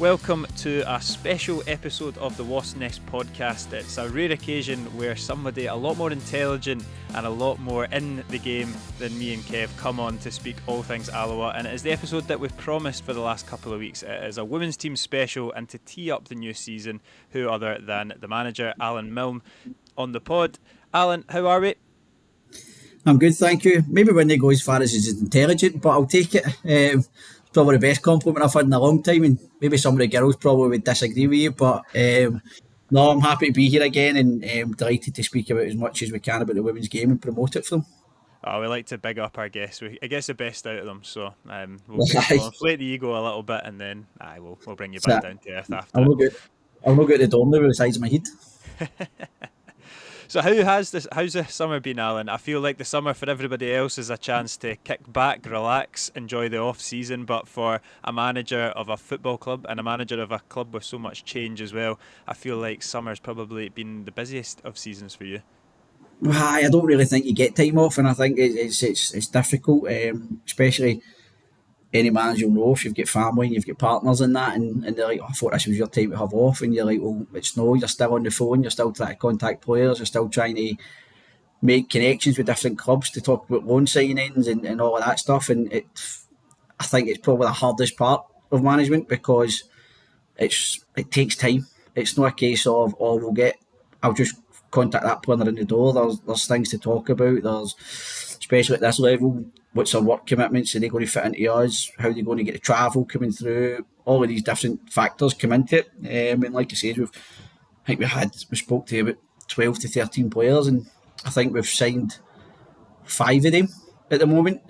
Welcome to a special episode of the What's Next podcast. It's a rare occasion where somebody a lot more intelligent and a lot more in the game than me and Kev come on to speak all things Alloa, and it is the episode that we've promised for the last couple of weeks. It is a women's team special, and to tee up the new season, who other than the manager, Allan Milne, on the pod. Allan, how are we? I'm good, thank you. Maybe when they go as far as is intelligent, but I'll take it. Probably the best compliment I've had in a long time, and maybe some of the girls probably would disagree with you, but no, I'm happy to be here again, and delighted to speak about as much as we can about the women's game and promote it for them. Oh, we like to big up our guests. I guess the best out of them, so we'll inflate the ego a little bit, and then we'll bring you back down to earth after. I'll not get the door now with the sides of my head. So how's the summer been, Allan? I feel like the summer for everybody else is a chance to kick back, relax, enjoy the off season, but for a manager of a football club and a manager of a club with so much change as well, I feel like summer's probably been the busiest of seasons for you. I don't really think you get time off, and I think it's difficult, especially any manager will know if you've got family and you've got partners in that, and they're like, I thought this was your time to have off, and you're like, well, it's no, you're still on the phone, you're still trying to contact players, you're still trying to make connections with different clubs to talk about loan signings and all of that stuff, and I think it's probably the hardest part of management because it takes time. It's not a case of, I'll just contact that player in the door. There's things to talk about. There's, especially at this level, what's their work commitments? Are they going to fit into us? How are they going to get the travel coming through? All of these different factors come into it. And like I said, we spoke to about 12 to 13 players, and I think we've signed 5 of them at the moment.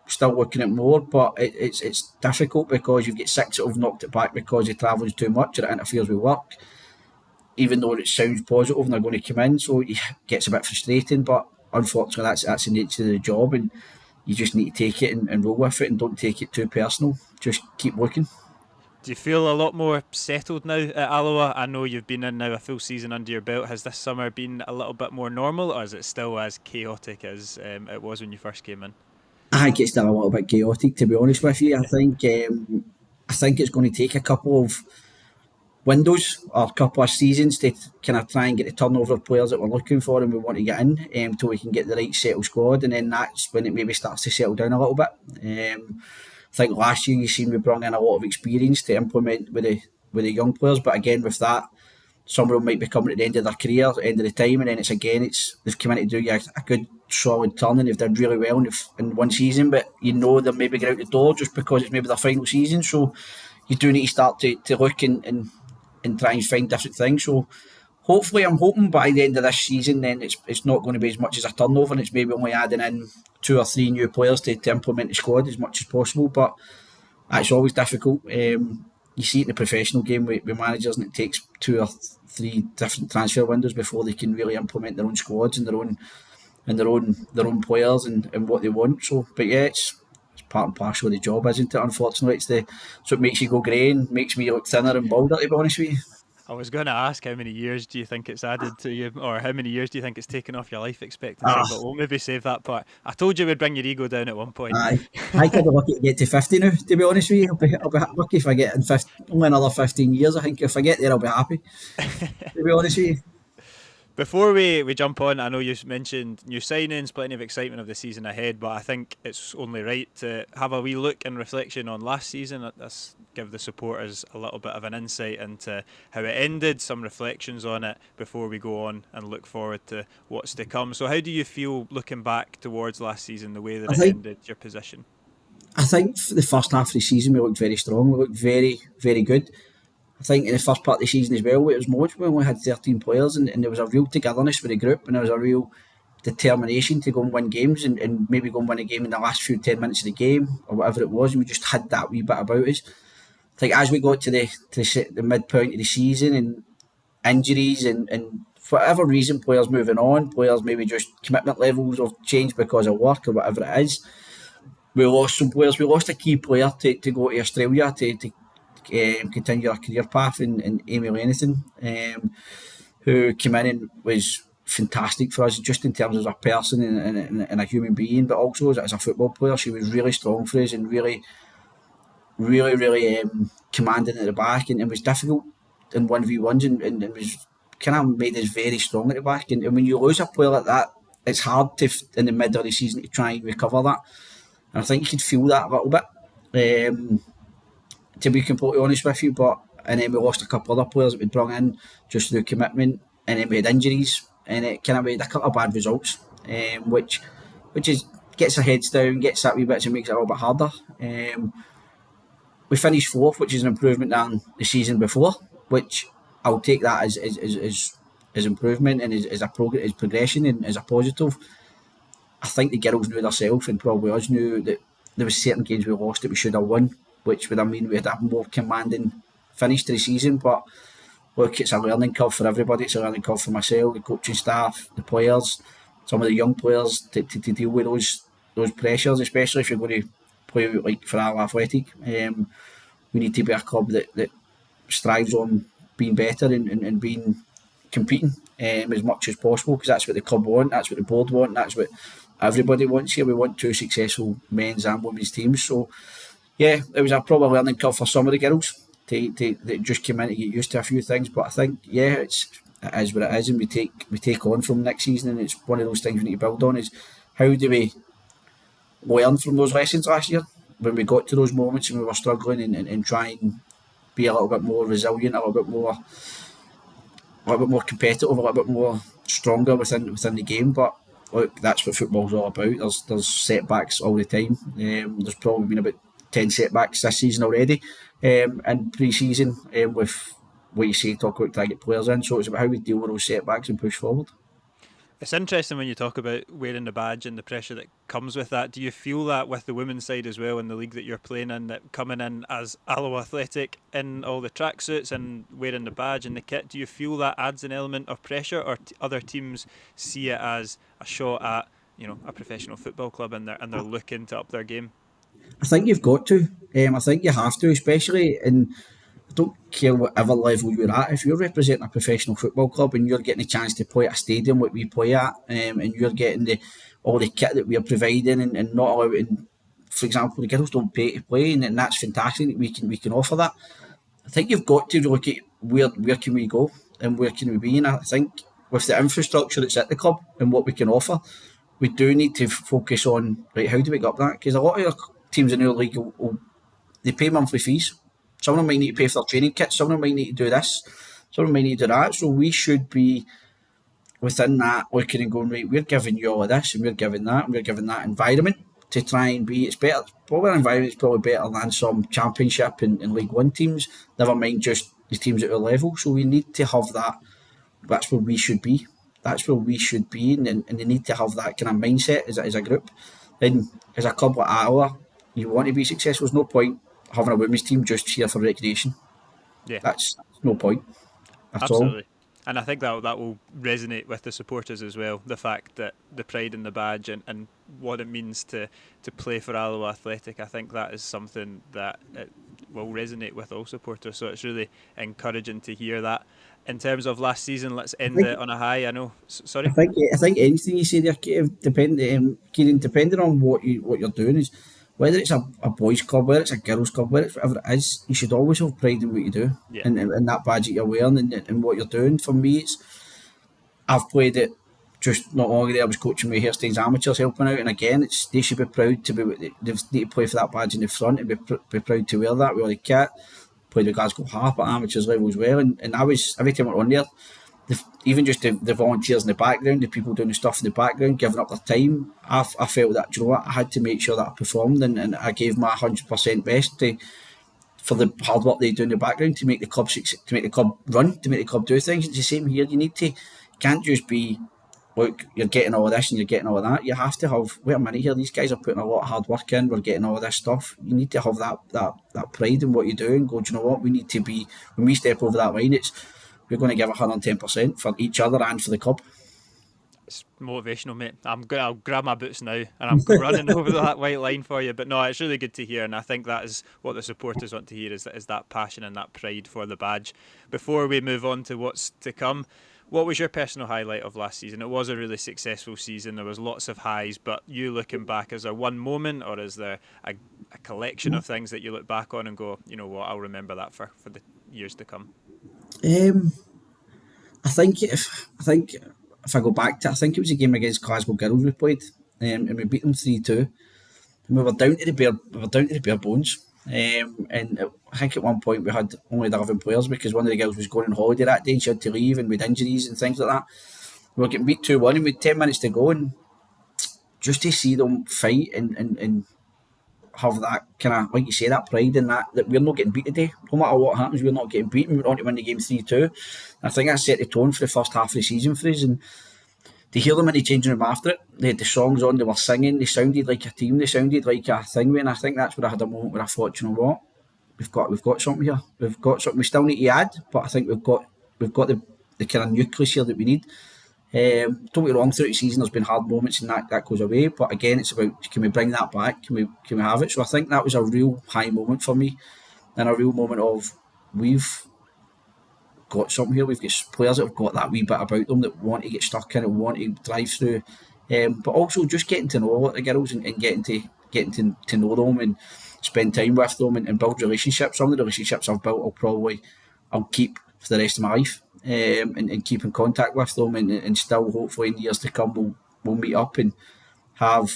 Still looking at more, but it's difficult because you've got 6 that have knocked it back because the travel's too much or it interferes with work, even though it sounds positive and they're going to come in, so it gets a bit frustrating, but unfortunately that's the nature of the job, and you just need to take it and roll with it and don't take it too personal. Just keep looking. Do you feel a lot more settled now at Alloa? I know you've been in now a full season under your belt. Has this summer been a little bit more normal, or is it still as chaotic as it was when you first came in? I think it's still a little bit chaotic, to be honest with you. I think it's going to take a couple of windows or a couple of seasons to kind of try and get the turnover of players that we're looking for and we want to get in, until we can get the right settled squad, and then that's when it maybe starts to settle down a little bit. I think last year you seen we brought in a lot of experience to implement with the young players, but again with that, some of them might be coming at the end of their career, at the end of the time, and then they've come in to do you a good solid turn, and they've done really well in one season, but you know they're maybe going out the door just because it's maybe their final season, so you do need to start to look and try and find different things. So hopefully, I'm hoping by the end of this season, then it's not going to be as much as a turnover, and it's maybe only adding in 2 or 3 new players to implement the squad as much as possible. But it's always difficult. You see it in the professional game with managers, and it takes 2 or 3 different transfer windows before they can really implement their own squads and their own players and what they want. So, but yeah, it's part and parcel of the job, isn't it? Unfortunately, it's so it makes you go grey and makes me look thinner and balder, to be honest with you. I was going to ask how many years do you think it's added to you, or how many years do you think it's taken off your life expectancy, but we'll maybe save that part. I told you we'd bring your ego down at one point. I could be lucky to get to 50 now, to be honest with you. I'll be lucky if I get in only another 15 years. I think if I get there, I'll be happy, to be honest with you. Before we jump on, I know you mentioned new signings, plenty of excitement of the season ahead, but I think it's only right to have a wee look and reflection on last season. Let's give the supporters a little bit of an insight into how it ended, some reflections on it before we go on and look forward to what's to come. So how do you feel looking back towards last season, the way that it ended, your position? I think for the first half of the season we looked very strong, we looked very, very good. I think in the first part of the season as well, it was much. We only had 13 players, and there was a real togetherness with the group, and there was a real determination to go and win games, and maybe go and win a game in the last 10 minutes of the game or whatever it was, and we just had that wee bit about us. I think as we got to the midpoint of the season, and injuries and for whatever reason, players moving on, players maybe just commitment levels have changed because of work or whatever it is. We lost some players. We lost a key player to go to Australia to continue our career path in Amy Lenathan, who came in and was fantastic for us, just in terms of a person and a human being, but also as a football player. She was really strong for us and really really commanding at the back, and was difficult in 1v1s, and was kind of made us very strong at the back. And when you lose a player like that, it's hard to in the middle of the season to try and recover that. And I think you could feel that a little bit. To be completely honest with you, but and then we lost a couple other players that we brought in just through commitment, and then we had injuries, and it kind of made a couple of bad results, which is gets our heads down, gets that wee bit, and makes it a little bit harder. We finished fourth, which is an improvement than the season before, which I'll take that as improvement and as progression and as a positive. I think the girls knew themselves and probably us knew that there was certain games we lost that we should have won, which would have mean we had a more commanding finish to the season. But look, it's a learning curve for everybody. It's a learning curve for myself, the coaching staff, the players, some of the young players to deal with those pressures, especially if you're going to play like for Alloa Athletic. We need to be a club that strives on being better and being competing as much as possible, because that's what the club want, that's what the board want, that's what everybody wants here. We want two successful men's and women's teams. So yeah, it was a proper learning curve for some of the girls to just come in to get used to a few things. But I think it is what it is, and we take on from next season, and it's one of those things we need to build on. Is how do we learn from those lessons last year when we got to those moments and we were struggling, and try and be a little bit more resilient, a little bit more competitive, a little bit more stronger within the game. But look, that's what football's all about. There's setbacks all the time. There's probably been about 10 setbacks this season already, in pre-season, with what you say, talk about trying to get players in. So it's about how we deal with those setbacks and push forward. It's interesting when you talk about wearing the badge and the pressure that comes with that. Do you feel that with the women's side as well in the league that you're playing in, that coming in as Alloa Athletic in all the tracksuits and wearing the badge and the kit, do you feel that adds an element of pressure, or other teams see it as a shot at, a professional football club, and they're looking to up their game? I think you've got to. I think you have to, especially in. I don't care whatever level you're at. If you're representing a professional football club and you're getting a chance to play at a stadium like we play at, and you're getting all the kit that we are providing, and not allowing, for example, the girls don't pay to play, and that's fantastic that we can offer that. I think you've got to look at where can we go and where can we be. And I think with the infrastructure that's at the club and what we can offer, we do need to focus on, right, how do we get up that? Because a lot of our teams in our league they pay monthly fees. Some of them might need to pay for their training kits. Some of them might need to do this. Some of them might need to do that. So we should be within that looking and going, right, we're giving you all of this and we're giving that and we're giving that environment to try and be, it's better, probably our environment is probably better than some championship and League One teams, never mind just the teams at our level. So we need to have that. That's where we should be. That's where we should be, and they need to have that kind of mindset as a group. And as a club like Iowa, you want to be successful. There's no point having a women's team just here for recreation. Yeah. That's no point at all. Absolutely. And I think that will resonate with the supporters as well. The fact that the pride in the badge and what it means to play for Alloa Athletic, I think that is something that it will resonate with all supporters. So it's really encouraging to hear that. In terms of last season, let's end it on a high. I know. Sorry. I think anything you say there, Kieren, depending on what you're doing, is whether it's a boys' club, whether it's a girls' club, whether it's whatever it is, you should always have pride in what you do, Yeah. and that badge that you're wearing, and what you're doing. For me, I've played it just not long ago. I was coaching with Hairstains amateurs, helping out, and again, they should be proud to be. They need to play for that badge in the front and be proud to wear that with all the kit. Played with Glasgow Harp at amateurs level as well, and I was every time I went on there. Even just the volunteers in the background, the people doing the stuff in the background, giving up their time, I felt that, you know what, I had to make sure that I performed, and I gave my 100% best for the hard work they do in the background to make the club to make the club run, to make the club do things. It's the same here. Can't just be, look, you're getting all of this and you're getting all of that. You have to have, wait a minute here, these guys are putting a lot of hard work in, we're getting all of this stuff. You need to have that pride in what you do and go, do you know what, we need to be, when we step over that line, we're going to give 110% for each other and for the club. It's motivational, mate. I'll grab my boots now and I'm running over that white line for you. But no, it's really good to hear, and I think that is what the supporters want to hear, is that passion and that pride for the badge. Before we move on to what's to come, What was your personal highlight of last season? It was a really successful season. There was lots of highs, but you looking back, is there one moment or is there a collection of things that you look back on and go, you know what, I'll remember that for the years to come? Um, I think if I go back to, I think it was a game against Glasgow Girls we played, and we beat them 3-2. And we were down to the bare bones. I think at one point we had only 11 players because one of the girls was going on holiday that day and she had to leave, and with injuries and things like that. We were getting beat 2-1 and with 10 minutes to go, and just to see them fight and have that kind of, like you say, that pride in that we're not getting beat today. No matter what happens, we're not getting beaten. We're on to win the game 3-2. I think that set the tone for the first half of the season for us. And to hear them in the changing room after it, they had the songs on, they were singing, they sounded like a team, they sounded like a thing. And I think that's where I had a moment where I thought, you know what, we've got something here. We've got something. We still need to add, but I think we've got the kind of nucleus here that we need. Don't get me wrong, throughout the season there's been hard moments and that goes away. But again, it's about, can we bring that back? Can we have it? So I think that was a real high moment for me, and a real moment of, we've got something here. We've got players that have got that wee bit about them that want to get stuck in and want to drive through. But also just getting to know the girls and getting to know them and spend time with them and build relationships. Some of the relationships I've built I'll keep for the rest of my life, and keep in contact with them, and still hopefully in years to come we'll meet up and have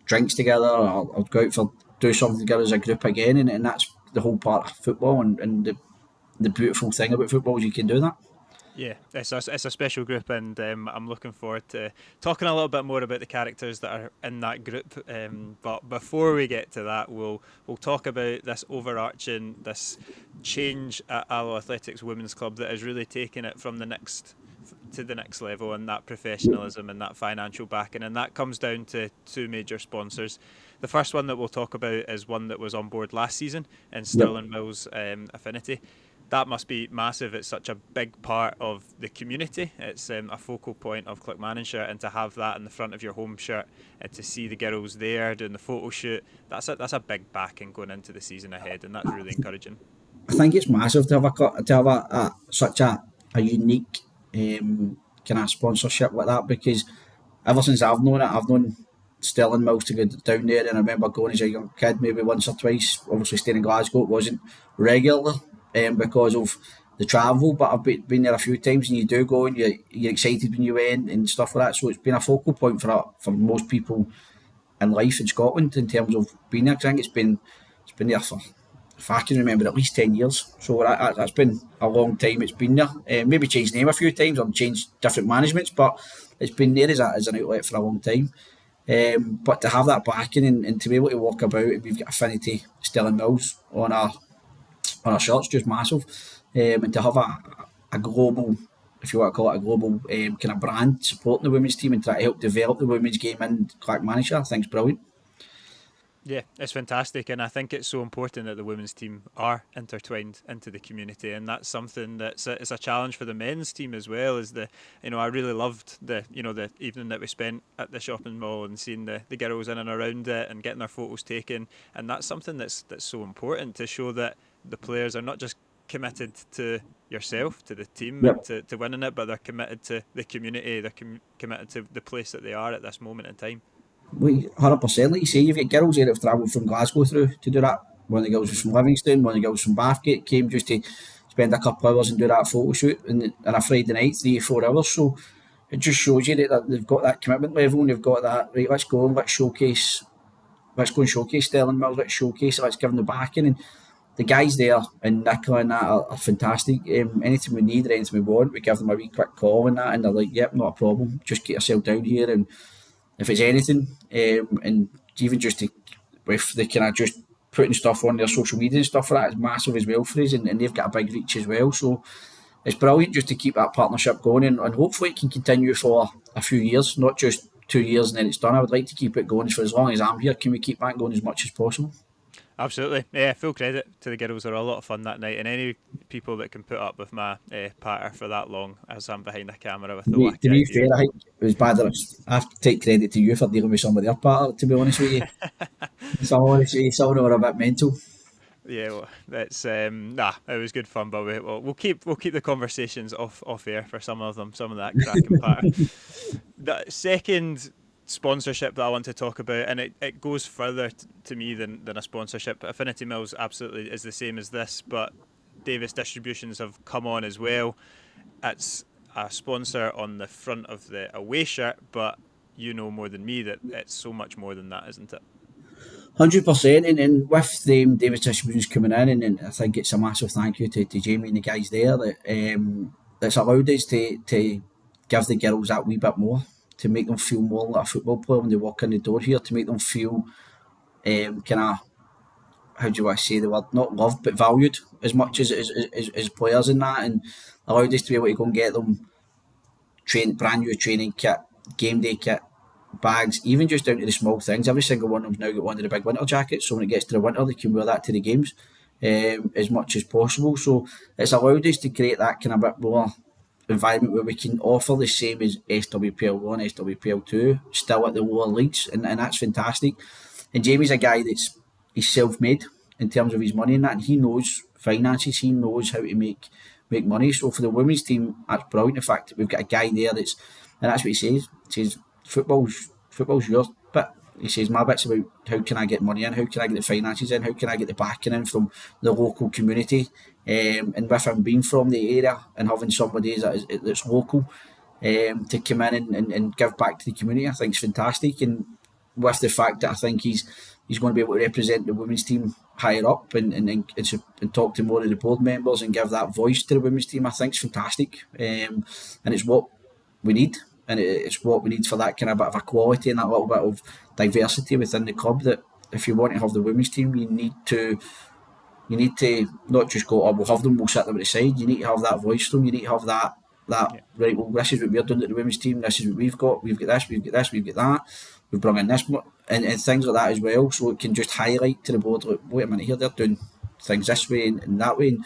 drinks together, or go out for do something together as a group again, and that's the whole part of football, and the beautiful thing about football is you can do that. Yeah, it's a special group, and I'm looking forward to talking a little bit more about the characters that are in that group. But before we get to that, we'll talk about this overarching, this change at Alloa Athletics Women's Club that has really taken it from the next to the next level, and that professionalism and that financial backing, and that comes down to two major sponsors. The first one that we'll talk about is one that was on board last season in Yep. Stirling Mills Affinity. That must be massive. It's such a big part of the community. It's a focal point of Clackmannanshire, and to have that in the front of your home shirt and to see the girls there doing the photo shoot, that's a big backing going into the season ahead, and that's really encouraging. I think it's massive to have such a unique kind of sponsorship like that, because ever since I've known it, I've known Stirling Mills to go down there, and I remember going as a young kid, maybe once or twice. Obviously, staying in Glasgow, it wasn't regular, because of the travel, but I've been there a few times, and you do go and you're excited when you went and stuff like that. So it's been a focal point for most people in life in Scotland in terms of being there. 'Cause I think it's been there for, if I can remember, at least 10 years. So that's been a long time. It's been there. Maybe changed name a few times or changed different managements, but it's been there as an outlet for a long time. But to have that backing, and to be able to walk about, and we've got Affinity Stirling Mills on our shirts, just massive. And to have a global, if you want to call it a global kind of brand supporting the women's team and try to help develop the women's game in Clackmannanshire, I think it's brilliant. Yeah, it's fantastic, and I think it's so important that the women's team are intertwined into the community, and that's something it's a challenge for the men's team as well. Is I really loved the evening that we spent at the shopping mall and seeing the girls in and around it and getting their photos taken, and that's something that's so important to show that the players are not just committed to yourself, to the team, and Yep. to winning it, but they're committed to the community. They're committed to the place that they are at this moment in time. 100%. Like you say, you've got girls here that have travelled from Glasgow through to do that. One of the girls was from Livingston, one of the girls from Bathgate came just to spend a couple of hours and do that photo shoot on a Friday night, 3 or 4 hours. So it just shows you that they've got that commitment level, and they've got that, right, let's go and let's go and showcase Stirling Mills, let's showcase it, let's give them the backing. And the guys there and Nicola and that are fantastic. Anything we need or anything we want, we give them a wee quick call and that, and they're like, yep, not a problem, just get yourself down here. And if it's anything, and even just to, if they kind of just putting stuff on their social media and stuff like that, is massive as well for us, and they've got a big reach as well. So it's brilliant just to keep that partnership going, and hopefully it can continue for a few years, not just 2 years and then it's done. I would like to keep it going for as long as I'm here. Can we keep that going as much as possible? Absolutely. Yeah, full credit to the girls. They're a lot of fun that night. And any people that can put up with my patter for that long as I'm behind the camera with the To wacky be ideas. fair, I think it was bad that I have to take credit to you for dealing with some of their part, to be honest with you. Some of them were a bit mental. Yeah, well, that's it was good fun, but we'll keep the conversations off air for some of them, some of that cracking patter. The second sponsorship that I want to talk about, and it goes further to me than a sponsorship. Affinity Mills absolutely is the same as this, but Davis Distributions have come on as well. It's a sponsor on the front of the away shirt, but you know more than me that it's so much more than that, isn't it? 100%, and with the David Distributions coming in, and I think it's a massive thank you to Jamie and the guys there that's allowed us to give the girls that wee bit more, to make them feel more like a football player when they walk in the door here, to make them feel kind of, how do you want to say the word, not loved but valued as much as players in that, and allowed us to be able to go and get them brand new training kit, game day kit, bags, even just down to the small things. Every single one of them's now got one of the big winter jackets, so when it gets to the winter, they can wear that to the games as much as possible. So it's allowed us to create that kind of bit more environment where we can offer the same as SWPL 1, SWPL 2, still at the lower leagues, and that's fantastic. And Jamie's a guy he's self-made in terms of his money and that, and he knows finances, he knows how to make money. So for the women's team, that's brilliant. The fact that we've got a guy there and that's what he says. He says football's yours bit. He says my bit's about how can I get money in, how can I get the finances in, how can I get the backing in from the local community, and with him being from the area and having somebody that's local to come in and give back to the community, I think is fantastic. And with the fact that I think he's going to be able to represent the women's team higher up and talk to more of the board members and give that voice to the women's team, I think is fantastic. And it's what we need. And it's what we need for that kind of bit of equality and that little bit of diversity within the club. That if you want to have the women's team, you need to not just go, oh, we'll have them, we'll sit them at the side. You need to have that voice to them. You need to have that Yeah. right. Well, this is what we're doing at the women's team. This is what we've got. We've got this. We've got this. We've got that. We've brought in this and things like that as well. So it can just highlight to the board. Like, wait a minute, here they're doing things this way and that way. And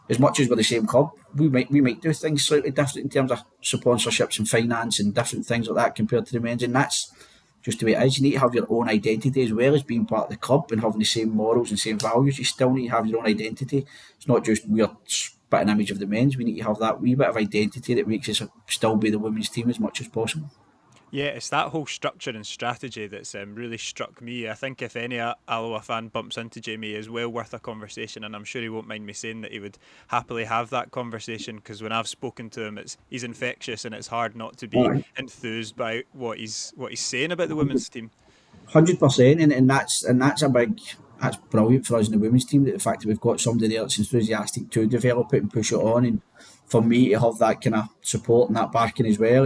as much as we're the same club, we might do things slightly different in terms of sponsorships and finance and different things like that compared to the men's. And that's just the way it is. You need to have your own identity as well as being part of the club and having the same morals and same values. You still need to have your own identity. It's not just we're spitting image of the men's. We need to have that wee bit of identity that makes us still be the women's team as much as possible. Yeah, it's that whole structure and strategy that's really struck me. I think if any Alloa fan bumps into Jamie, is well worth a conversation, and I'm sure he won't mind me saying that he would happily have that conversation because when I've spoken to him, he's infectious, and it's hard not to All be right. enthused by what he's saying about the women's team. 100%, and that's brilliant for us in the women's team. That the fact that we've got somebody there that's enthusiastic to develop it and push it on, and for me to have that kind of support and that backing as well,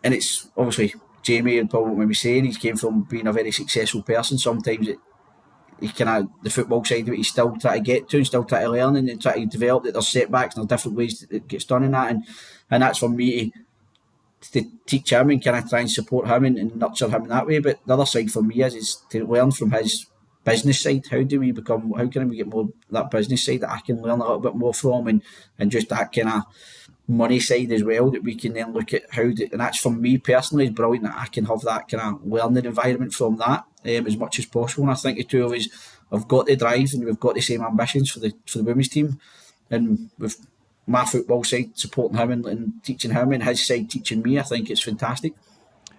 and it's obviously Jamie and Paul when we saying he's came from being a very successful person. Sometimes he kind of the football side of it, he's still trying to get to and still trying to learn and try to develop. That there's setbacks and there's different ways that it gets done in that, and that's for me to teach him and kind of try and support him and nurture him in that way. But the other side for me is to learn from his business side. How can we get more that business side that I can learn a little bit more from and just that kind of money side as well that we can then look at and that's for me personally is brilliant that I can have that kind of learning environment from that as much as possible. And I think the two of us have got the drive and we've got the same ambitions for the women's team, and with my football side supporting him and teaching him and his side teaching me, I think it's fantastic.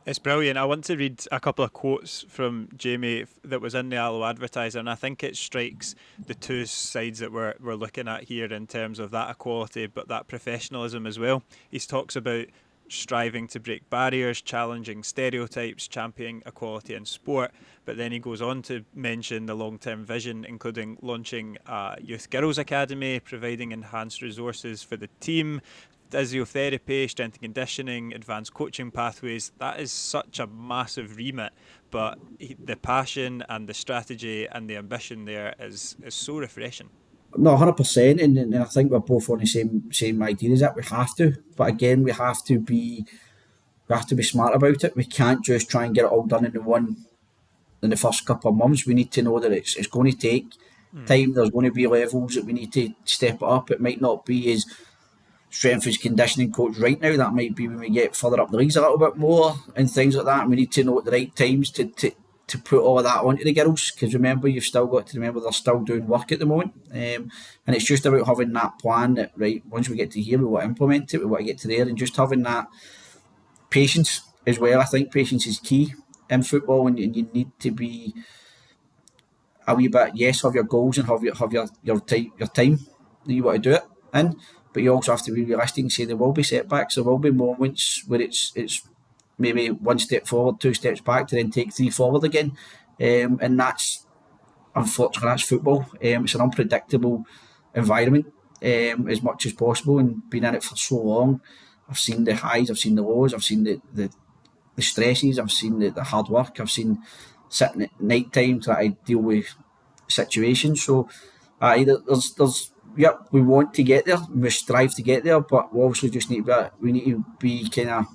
It's brilliant. I want to read a couple of quotes from Jamie that was in the Allo Advertiser, and I think it strikes the two sides that we're looking at here in terms of that equality, but that professionalism as well. He talks about striving to break barriers, challenging stereotypes, championing equality in sport. But then he goes on to mention the long term vision, including launching a Youth Girls Academy, providing enhanced resources for the team, physiotherapy, strength and conditioning, advanced coaching pathways. That is such a massive remit, but the passion and the strategy and the ambition there is so refreshing. No, 100%, and I think we're both on the same idea as that. We have to, but again, we have to be smart about it. We can't just try and get it all done in the first couple of months. We need to know that it's going to take Mm. time. There's going to be levels that we need to step it up. It might not be as strength and conditioning coach right now. That might be when we get further up the leagues a little bit more and things like that. And we need to know at the right times to to put all of that onto the girls, because remember, you've still got to remember they're still doing work at the moment, and it's just about having that plan that, right, once we get to here we want to implement it, we want to get to there, and just having that patience as well. I think patience is key in football, and you need to be a wee bit, yes, have your goals and have your time that you want to do it in, but you also have to be realistic and say there will be setbacks, there will be moments where it's maybe one step forward, two steps back, to then take three forward again, and that's, unfortunately, that's football. It's an unpredictable environment, as much as possible, and being in it for so long, I've seen the highs, I've seen the lows, I've seen the stresses, I've seen the hard work, I've seen sitting at night time trying to deal with situations. So, there's yep, we want to get there, we strive to get there, but we obviously just need to be kind of,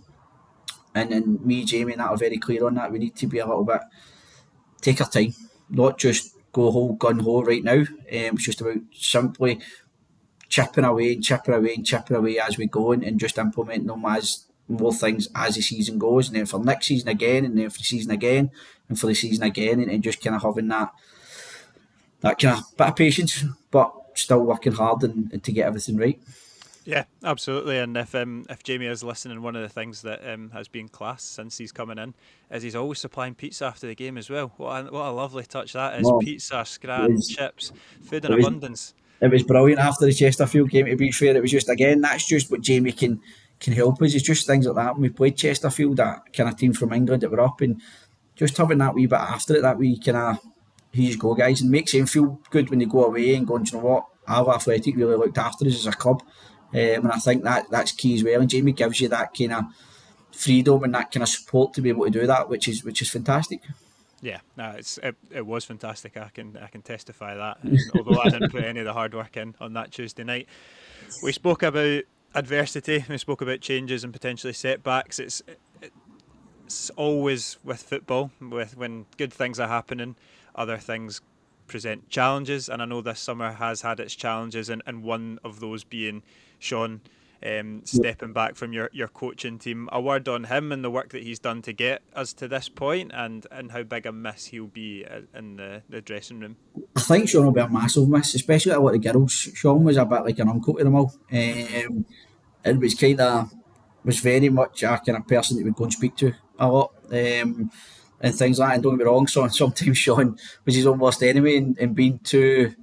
and me, Jamie, and that are very clear on that. We need to be a little bit, take our time, not just go whole gun ho right now. It's just about simply chipping away and chipping away and chipping away as we go, and just implementing them as more things as the season goes, and then for next season again, and then for the season again, and for the season again, and just kind of having that kind of bit of patience, but still working hard and to get everything right. Yeah, absolutely. And if Jamie is listening, one of the things that has been class since he's coming in is he's always supplying pizza after the game as well. What a lovely touch that is! No, Pizza, it scran, was chips, food in it was abundance. it was brilliant after the Chesterfield game. To be fair, it was just, again, that's just what Jamie can help us. It's just things like that. When we played Chesterfield, that kind of team from England that were up, and just having that wee bit after it, that wee kind of, here you go, guys, and makes them feel good when they go away and going, do you know what, Alloa Athletic really looked after us as a club. And I think that's key as well. And Jamie gives you that kind of freedom and that kind of support to be able to do that, which is fantastic. Yeah, no, it was fantastic. I can testify that. Although I didn't put any of the hard work in on that Tuesday night, we spoke about adversity. We spoke about changes and potentially setbacks. It's always with football, with when good things are happening, other things present challenges. And I know this summer has had its challenges, and one of those being Sean stepping back from your coaching team. A word on him and the work that he's done to get us to this point, and how big a miss he'll be in the dressing room. I think Sean will be a massive miss, especially a lot of the girls. Sean was a bit like an uncle to them all. It was kind of, was very much a kind of person that we'd go and speak to a lot, and things like that. And don't get me wrong, so sometimes Sean was his own worst enemy, and being too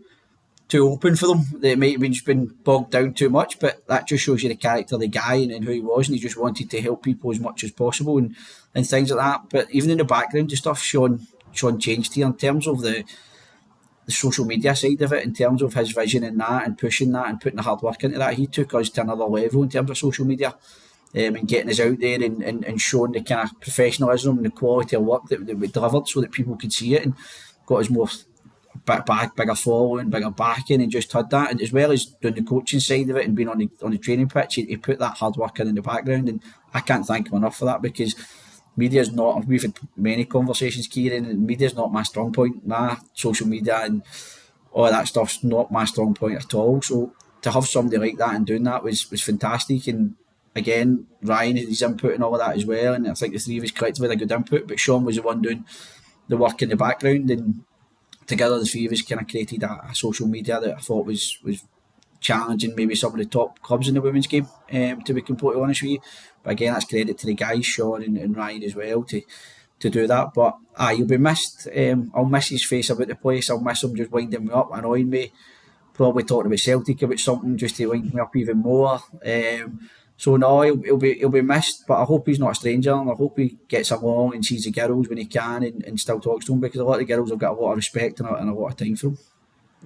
open for them. They might have just been bogged down too much, but that just shows you the character of the guy, and who he was, and he just wanted to help people as much as possible, and things like that. But even in the background and stuff, Sean changed here in terms of the social media side of it, in terms of his vision in that, and pushing that, and putting the hard work into that. He took us to another level in terms of social media, and getting us out there, and showing the kind of professionalism and the quality of work that we delivered, so that people could see it, and got us more bigger following, bigger backing, and just had that. And as well as doing the coaching side of it and being on the training pitch, he put that hard work in the background, and I can't thank him enough for that, because media's not. We've had many conversations, Kieren, and media's not my strong point. Nah, social media and all that stuff's not my strong point at all. So to have somebody like that and doing that was fantastic. And again, Ryan had his input and all of that as well. And I think the three of us collectively had a good input. But Sean was the one doing the work in the background, and together the three of us kind of created a social media that I thought was challenging maybe some of the top clubs in the women's game, to be completely honest with you. But again, that's credit to the guys, Sean and Ryan as well, to do that. But he'll be missed. I'll miss his face about the place. I'll miss him just winding me up, annoying me. Probably talking about Celtic about something just to wind me up even more. So no, he'll be missed. But I hope he's not a stranger, and I hope he gets along and sees the girls when he can, and still talks to them, because a lot of the girls have got a lot of respect and a lot of time for him.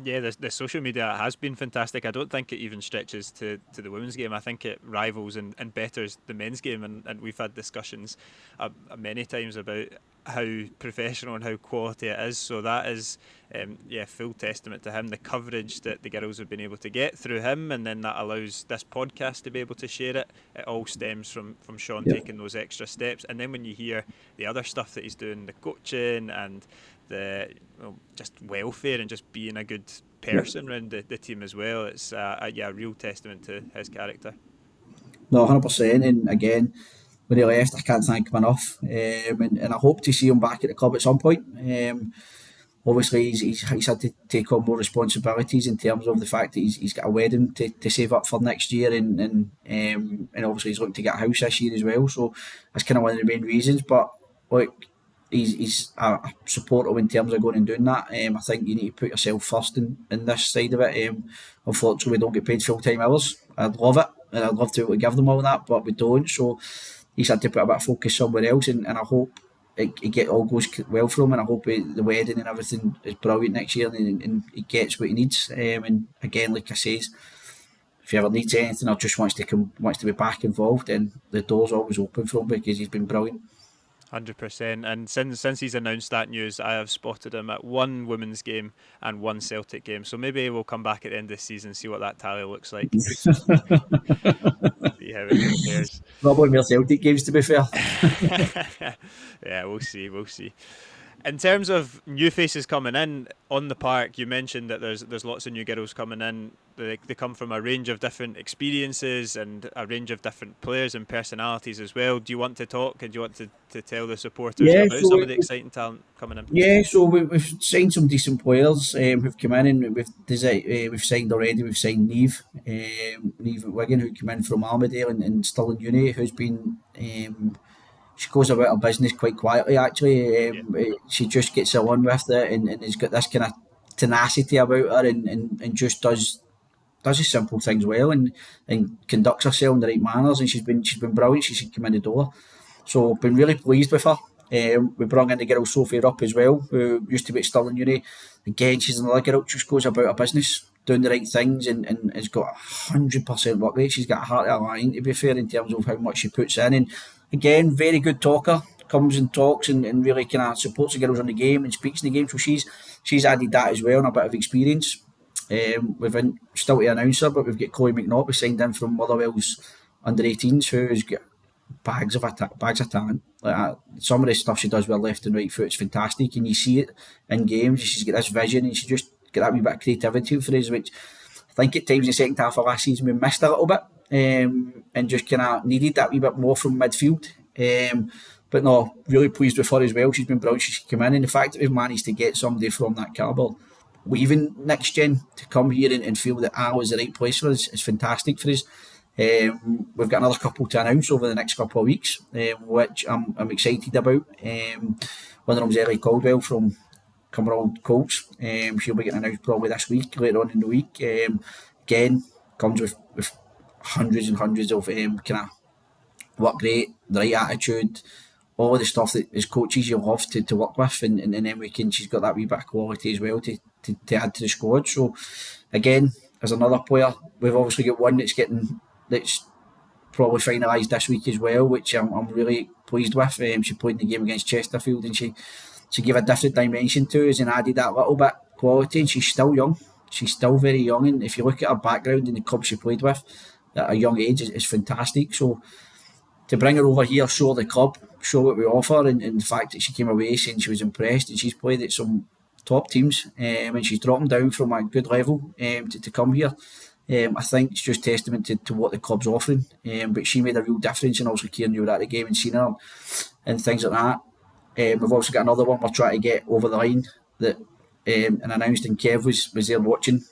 Yeah, the social media has been fantastic. I don't think it even stretches to the women's game. I think it rivals and betters the men's game. And we've had discussions many times about how professional and how quality it is. So that is, full testament to him. The coverage that the girls have been able to get through him, and then that allows this podcast to be able to share it. It all stems from Sean Yeah. taking those extra steps. And then when you hear the other stuff that he's doing, the coaching and just welfare and just being a good Yeah. person around the team as well. It's a real testament to his character. No, 100%. And again, when he left, I can't thank him enough. And I hope to see him back at the club at some point. Obviously, he's had to take on more responsibilities in terms of the fact that he's got a wedding to save up for next year, and obviously he's looking to get a house this year as well. So that's kind of one of the main reasons. But like, he's I support him in terms of going and doing that. I think you need to put yourself first in this side of it. Unfortunately, we don't get paid full time hours. I'd love it, and I'd love to be able to give them all that, but we don't. So he's had to put a bit of focus somewhere else, and I hope it all goes well for him, and I hope the wedding and everything is brilliant next year, and he gets what he needs. And again, like I says, if he ever needs anything or just wants to be back involved, then the door's always open for him because he's been brilliant. 100%. And since he's announced that news, I have spotted him at one women's game and one Celtic game. So maybe we'll come back at the end of the season and see what that tally looks like. See how it compares. Probably more Celtic games, to be fair. Yeah, we'll see. We'll see. In terms of new faces coming in on the park, you mentioned that there's lots of new girls coming in. They come from a range of different experiences and a range of different players and personalities as well. Do you want to talk and do you want to tell the supporters Yeah, about some of the exciting talent coming in? Yeah, so we've signed some decent players who've come in, and we've signed already. We've signed Neve at Wigan, who came in from Armadale and still in uni, who's been. She goes about her business quite quietly, actually. Yeah. She just gets on with it, and has got this kind of tenacity about her, and just does the simple things well, and conducts herself in the right manners. And she's been brilliant. She's come in the door. So been really pleased with her. We brought in the girl Sophie Rupp as well, who used to be at Stirling Uni. Again, she's another girl who just goes about her business, doing the right things, and has got 100% work rate. She's got a heart of a lion, to be fair, in terms of how much she puts in. And again, very good talker, comes and talks and really kind of supports the girls on the game and speaks in the game. So she's added that as well and a bit of experience. Still to announce her, but we've got Chloe McNaught, we signed in from Motherwell's under 18s, who's got bags of talent. Some of the stuff she does with her left and right foot is fantastic, and you see it in games. She's got this vision, and she just got that wee bit of creativity for us, which I think at times in the second half of last season we missed a little bit, and just kind of needed that wee bit more from midfield. But no, really pleased with her as well. She's been brilliant. She's come in, and the fact that we've managed to get somebody from that calibre, even next gen, to come here and feel that Alloa is the right place for us is fantastic for us. We've got another couple to announce over the next couple of weeks, which I'm excited about. One of them's Ellie Caldwell from Cumberland Colts. She'll be getting announced probably this week, later on in the week. Again, comes with hundreds and hundreds of kind of work rate, the right attitude, all of the stuff that as coaches you'll have to work with, and then she's got that wee bit of quality as well to add to the squad. So again, as another player, we've obviously got one that's probably finalised this week as well, which I'm really pleased with. She played in the game against Chesterfield, and she gave a different dimension to us and added that little bit of quality. And she's still young. She's still very young, and if you look at her background and the club she played with at a young age is fantastic. So to bring her over here, show the club, show what we offer, and the fact that she came away saying she was impressed, and she's played at some top teams, and she's dropped them down from a good level to come here. I think it's just testament to what the club's offering. But she made a real difference, and also Kieren, you were at the game and seen her and things like that. We've also got another one we're trying to get over the line that and announced, and Kev was there watching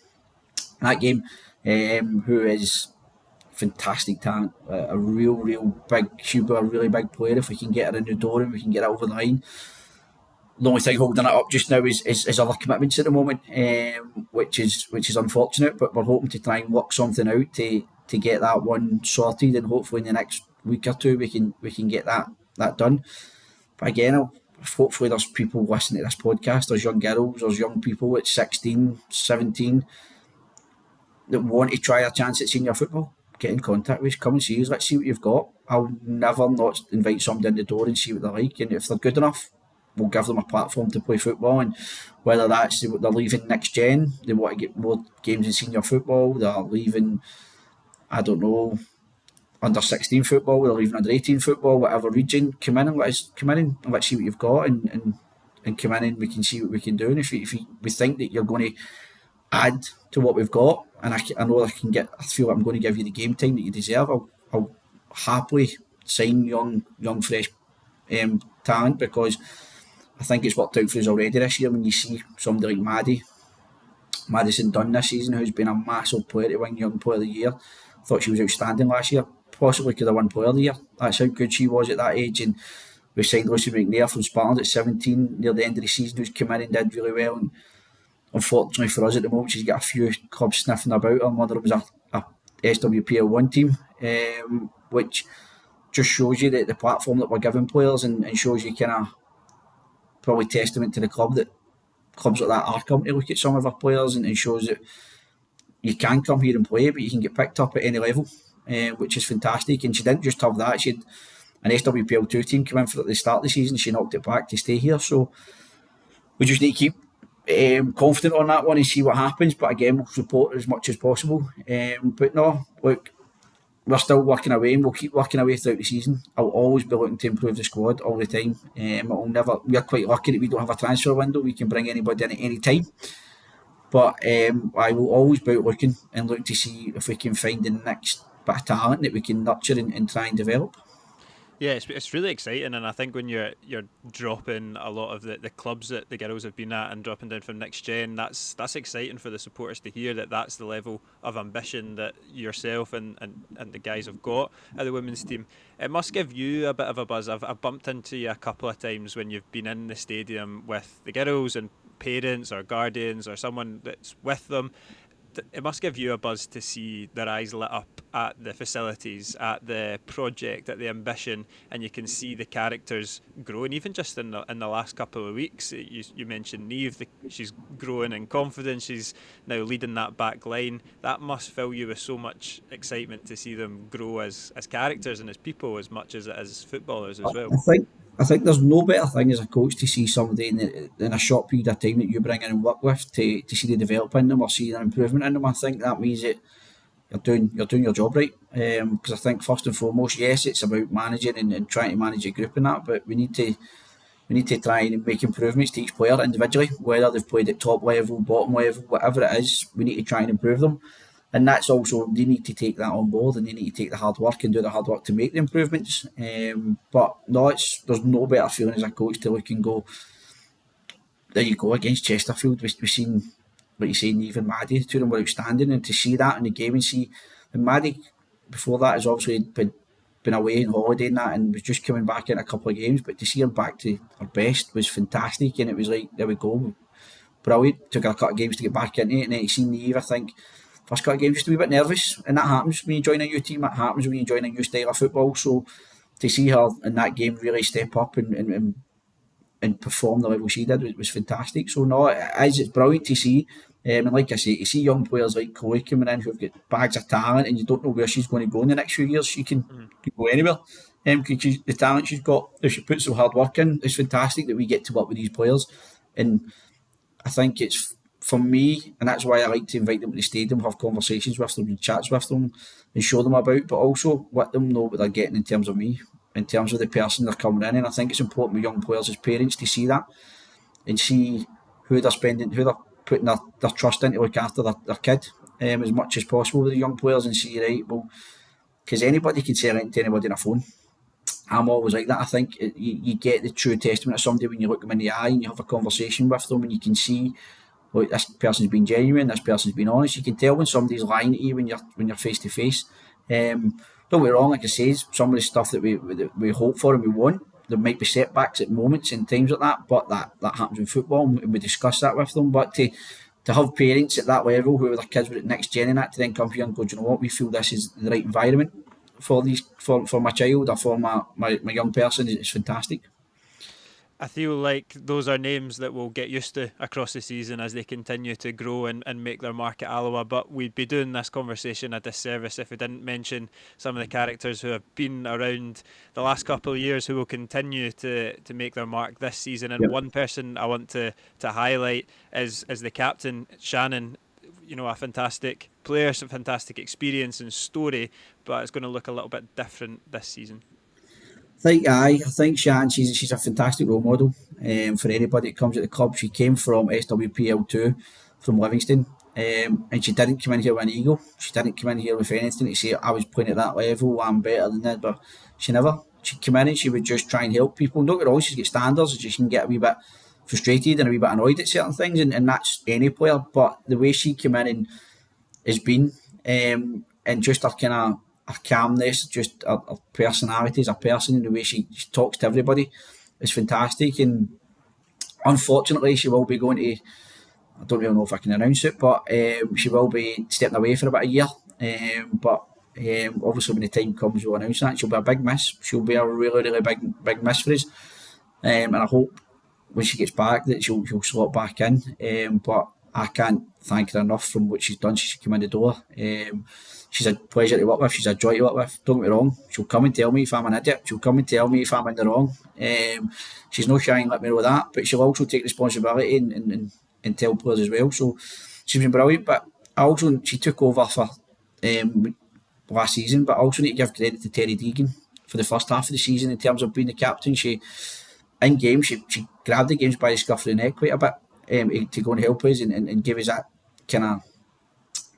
that game, who is fantastic talent, a real big, she'll be a really big player if we can get her in the door and we can get her over the line. The only thing holding it up just now is other commitments at the moment, which is unfortunate. But we're hoping to try and work something out to get that one sorted, and hopefully in the next week or two we can get that done. But again, hopefully there's people listening to this podcast. There's young girls, there's young people at 16, 17 that want to try a chance at senior football. Get in contact with us, come and see us, let's see what you've got. I'll never not invite somebody in the door and see what they're like, and if they're good enough, we'll give them a platform to play football. And whether that's they're leaving next gen, they want to get more games in senior football, they're leaving, I don't know, under 16 football, they're leaving under 18 football, whatever region, come in and let's see what you've got, and come in and we can see what we can do. And if we think that you're going to add to what we've got, and I know I feel like I'm going to give you the game time that you deserve, I'll happily sign young fresh talent, because I think it's worked out for us already this year when you see somebody like Madison Dunn this season, who's been a massive player to win Young Player of the Year. Thought she was outstanding last year. Possibly could have won Player of the Year. That's how good she was at that age. And we signed Lucy McNair from Scotland at 17 near the end of the season, who's come in and did really well. And unfortunately for us at the moment, she's got a few clubs sniffing about her. One of them was a SWPL1 team, which just shows you the platform that we're giving players, and shows you kind of probably testament to the club that clubs like that are coming to look at some of our players, and shows that you can come here and play, but you can get picked up at any level, which is fantastic. And she didn't just have that; she had an SWPL2 team come in for at the start of the season. She knocked it back to stay here, so we just need to keep confident on that one and see what happens. But again, we'll support as much as possible. But no, look, we're still working away, and we'll keep working away throughout the season. I'll always be looking to improve the squad all the time. It'll never. We're quite lucky that we don't have a transfer window. We can bring anybody in at any time. But I will always be out looking and look to see if we can find the next bit of talent that we can nurture and try and develop. Yeah, it's really exciting, and I think when you're dropping a lot of the clubs that the girls have been at and dropping down from next gen, that's exciting for the supporters to hear that that's the level of ambition that yourself and the guys have got at the women's team. It must give you a bit of a buzz. I've bumped into you a couple of times when you've been in the stadium with the girls and parents or guardians or someone that's with them. It must give you a buzz to see their eyes lit up at the facilities, at the project, at the ambition, and you can see the characters growing. Even just in the last couple of weeks, you mentioned Neve, she's growing in confidence. She's now leading that back line. That must fill you with so much excitement to see them grow as characters and as people as much as as footballers as well. I think there's no better thing as a coach to see somebody in a short period of time that you bring in and work with, to see the development in them or see an improvement in them. I think that means that you're doing your job right. Because I think first and foremost, yes, it's about managing and trying to manage a group and that, but we need to try and make improvements to each player individually, whether they've played at top level, bottom level, whatever it is. We need to try and improve them, and that's also, they need to take that on board, and they need to take the hard work and do the hard work to make the improvements. But no, there's no better feeling as a coach to look and go, there you go, against Chesterfield. We've seen, what you say, even Maddie, the two of them were outstanding, and to see that in the game and see, and Maddie before that has obviously been away on holiday and that, and was just coming back in a couple of games, but to see her back to her best was fantastic, and it was like, there we go, brilliant. Took her a couple of games to get back into it, and then you seen Eve, I think, first couple of games just a wee bit nervous, and that happens when you join a new team, that happens when you join a new style of football. So to see her in that game really step up and perform the level she did was fantastic. So no, it's brilliant to see. And like I say, to see young players like Chloe coming in who've got bags of talent, and you don't know where she's going to go in the next few years. She can go anywhere. Because the talent she's got, if she puts some hard work in, it's fantastic that we get to work with these players. And I think it's, for me, and that's why I like to invite them to the stadium, have conversations with them and chats with them and show them about, but also let them know what they're getting in terms of me, in terms of the person they're coming in. And I think it's important with young players as parents to see that and see who they're putting their trust in to look after their kid, as much as possible with the young players, and see, right, well, because anybody can sell it to anybody on a phone. I'm always like that. I think you get the true testament of somebody when you look them in the eye and you have a conversation with them, and you can see, look, this person's been genuine, this person's been honest. You can tell when somebody's lying to you when you're face to face. Don't get me wrong, like I say, some of the stuff that we hope for and we want, there might be setbacks at moments and times like that, but that happens in football, and we discuss that with them. But to have parents at that level who are their kids were at next gen and that, to then come here and go, do you know what, we feel this is the right environment for my child or for my young person, is fantastic. I feel like those are names that we'll get used to across the season as they continue to grow and make their mark at Alloa. But we'd be doing this conversation a disservice if we didn't mention some of the characters who have been around the last couple of years who will continue to make their mark this season. And Yep. one person I want to highlight is the captain, Shannon. You know, a fantastic player, some fantastic experience and story, but it's going to look a little bit different this season. I think Shan, she's a fantastic role model, for anybody that comes at the club. She came from SWPL2 from Livingston. And she didn't come in here with an ego. She didn't come in here with anything to say I was playing at that level, I'm better than that. But she never. She came in and she would just try and help people. Don't get wrong, she's got standards and she can get a wee bit frustrated and a wee bit annoyed at certain things, and that's any player. But the way she came in and has been, and just her kind of her calmness, just her personality as a person, and the way she talks to everybody is fantastic. And unfortunately, she will be going to. I don't really know if I can announce it, but she will be stepping away for about a year. But obviously, when the time comes, we'll announce that. She'll be a big miss. She'll be a really, really big miss for us. And I hope when she gets back that she'll slot back in. But I can't thank her enough from what she's done since she came in the door. She's a pleasure to work with. She's a joy to work with. Don't get me wrong. She'll come and tell me if I'm an idiot. She'll come and tell me if I'm in the wrong. She's no shy and let me know that. But she'll also take responsibility and tell players as well. So she's been brilliant. But she took over for last season. But I also need to give credit to Terry Deegan for the first half of the season in terms of being the captain. She grabbed the games by the scruff of the neck quite a bit to go and help us and give us that kind of,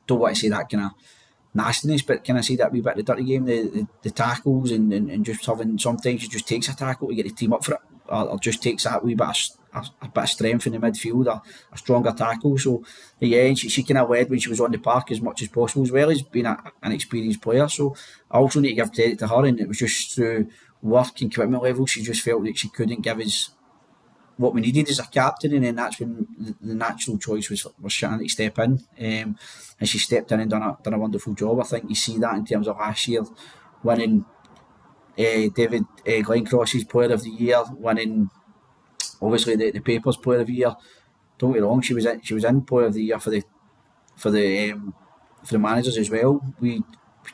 don't want to say that kind of nastiness, but can I see that wee bit of the dirty game, the tackles and just having, sometimes she just takes a tackle to get the team up for it, or just takes that wee bit of strength in the midfield, a stronger tackle. So yeah, she kind of led when she was on the park as much as possible, as well as being an experienced player. So I also need to give credit to her, and it was just through work and commitment level she just felt that she couldn't give us what we needed as a captain, and then that's when the natural choice was Shannon to step in, and she stepped in and done a wonderful job. I think you see that in terms of last year winning David Glencross's Player of the Year, winning obviously the Papers Player of the Year. Don't get me wrong, she was in Player of the Year for the managers as well. We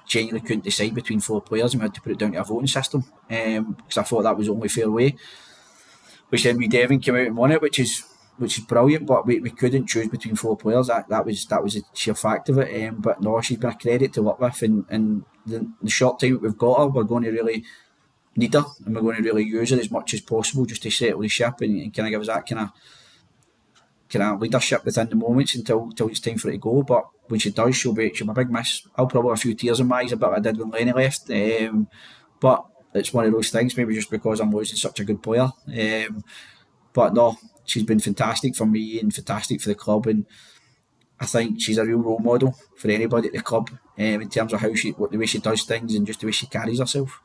genuinely couldn't decide between four players and we had to put it down to a voting system, because I thought that was the only fair way. Which then we Devon came out and won it, which is brilliant. But we couldn't choose between four players. That was the sheer fact of it. But no, she's been a credit to work with, and the short time that we've got her, we're going to really need her, and we're going to really use her as much as possible just to settle the ship and kind of give us that kind of leadership within the moments until it's time for it to go. But when she does, she'll be a big miss. I'll probably have a few tears in my eyes about what I did when Lenny left. But it's one of those things, maybe just because I'm losing such a good player. But no, she's been fantastic for me and fantastic for the club, and I think she's a real role model for anybody at the club, in terms of the way she does things and just the way she carries herself.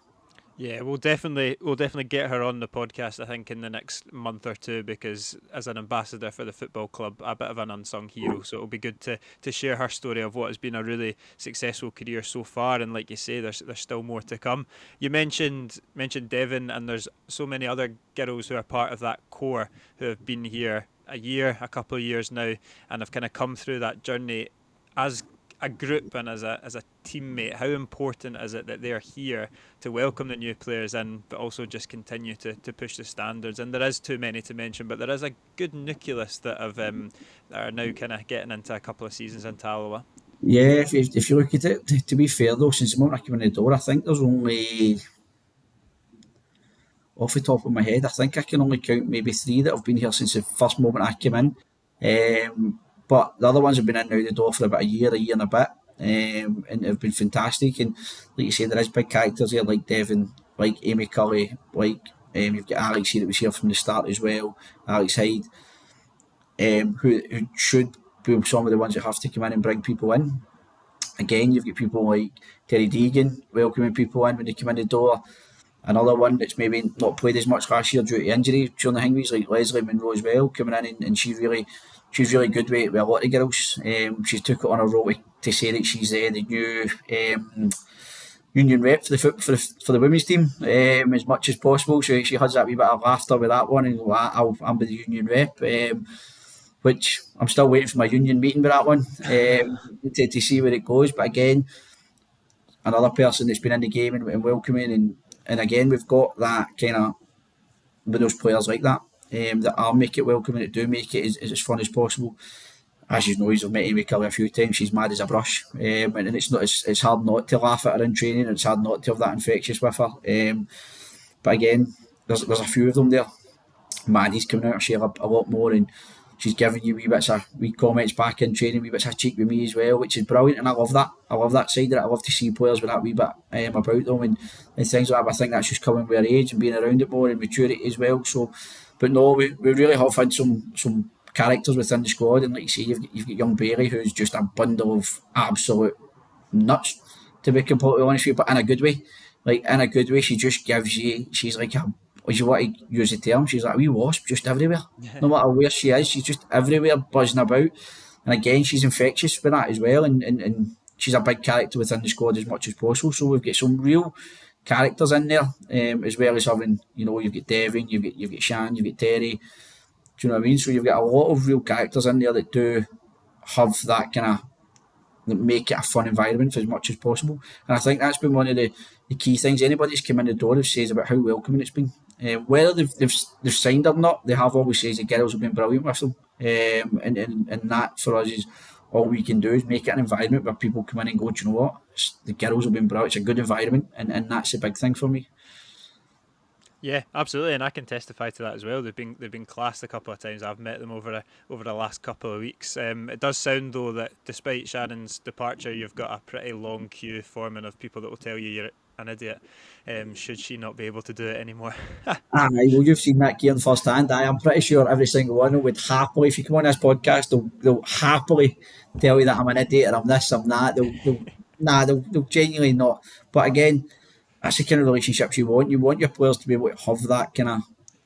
Yeah, we'll definitely get her on the podcast, I think, in the next month or two, because as an ambassador for the football club, a bit of an unsung hero. So it'll be good to share her story of what has been a really successful career so far. And like you say, there's still more to come. You mentioned Devon, and there's so many other girls who are part of that core who have been here a couple of years now, and have kind of come through that journey as a group and as a teammate. How important is it that they're here to welcome the new players in, but also just continue to push the standards? And there is too many to mention, but there is a good nucleus that are now kind of getting into a couple of seasons in Alloa. Yeah, if you look at it, to be fair though, since the moment I came in the door, I think there's only, off the top of my head, I think I can only count maybe three that have been here since the first moment I came in. But the other ones have been in now the door for about a year and a bit, and have been fantastic. And like you say, there is big characters here like Devon, like Amy Curry, like you've got Alex here that was here from the start as well, Alex Hyde, who should be some of the ones that have to come in and bring people in. Again, you've got people like Terry Deegan welcoming people in when they come in the door. Another one that's maybe not played as much last year due to injury during the Hingleys, like Leslie Monroe as well, coming in, and she's really good with a lot of girls. She's took it on a role to say that she's the new union rep for the women's team, as much as possible. So she has that wee bit of laughter with that one, and I'm the union rep. Which I'm still waiting for my union meeting with that one, to see where it goes. But again, another person that's been in the game and welcoming, and again we've got that kind of, with those players like that, that are make it welcoming, that do make it as fun as possible. As you know, you've met Amy Kelly a few times. She's mad as a brush, and it's hard not to laugh at her in training. It's hard not to have that infectious with her. But again, there's a few of them there. Maddie's coming out to share a lot more, and she's giving you wee comments back in training, wee bits of cheek with me as well, which is brilliant, and I love that. I love that side of it. I love to see players with that wee bit about them and things like that. But I think that's just coming with our age and being around it more and maturity as well. So, but no, we really have had some characters within the squad, and like you say, you've got young Bailey, who's just a bundle of absolute nuts, to be completely honest with you, but in a good way. Like in a good way, she just gives you. She's like a, as you want to use the term, she's like a wee wasp just everywhere. No matter where she is, she's just everywhere buzzing about. And again, she's infectious with that as well. And she's a big character within the squad as much as possible. So we've got some real characters in there, as well as having, you've got Devin, you've got Shan, you've got Terry. Do you know what I mean? So you've got a lot of real characters in there that do have that kind of, that make it a fun environment for as much as possible. And I think that's been one of the key things. Anybody that's come in the door has says about how welcoming it's been. Whether they've signed or not, they have always says the girls have been brilliant with them. And that for us is all we can do is make it an environment where people come in and go, do you know what? The girls have been brilliant. It's a good environment, and that's a big thing for me. Yeah, absolutely, and I can testify to that as well. They've been classed a couple of times. I've met them over the last couple of weeks. It does sound though that despite Shannon's departure, you've got a pretty long queue forming of people that will tell you you're an idiot. Should she not be able to do it anymore? Well, you've seen that Kieren firsthand. I'm pretty sure every single one would happily, if you come on this podcast, they'll happily tell you that I'm an idiot or I'm this, I'm that. They'll genuinely not. But again, that's the kind of relationships you want. You want your players to be able to have that kind of.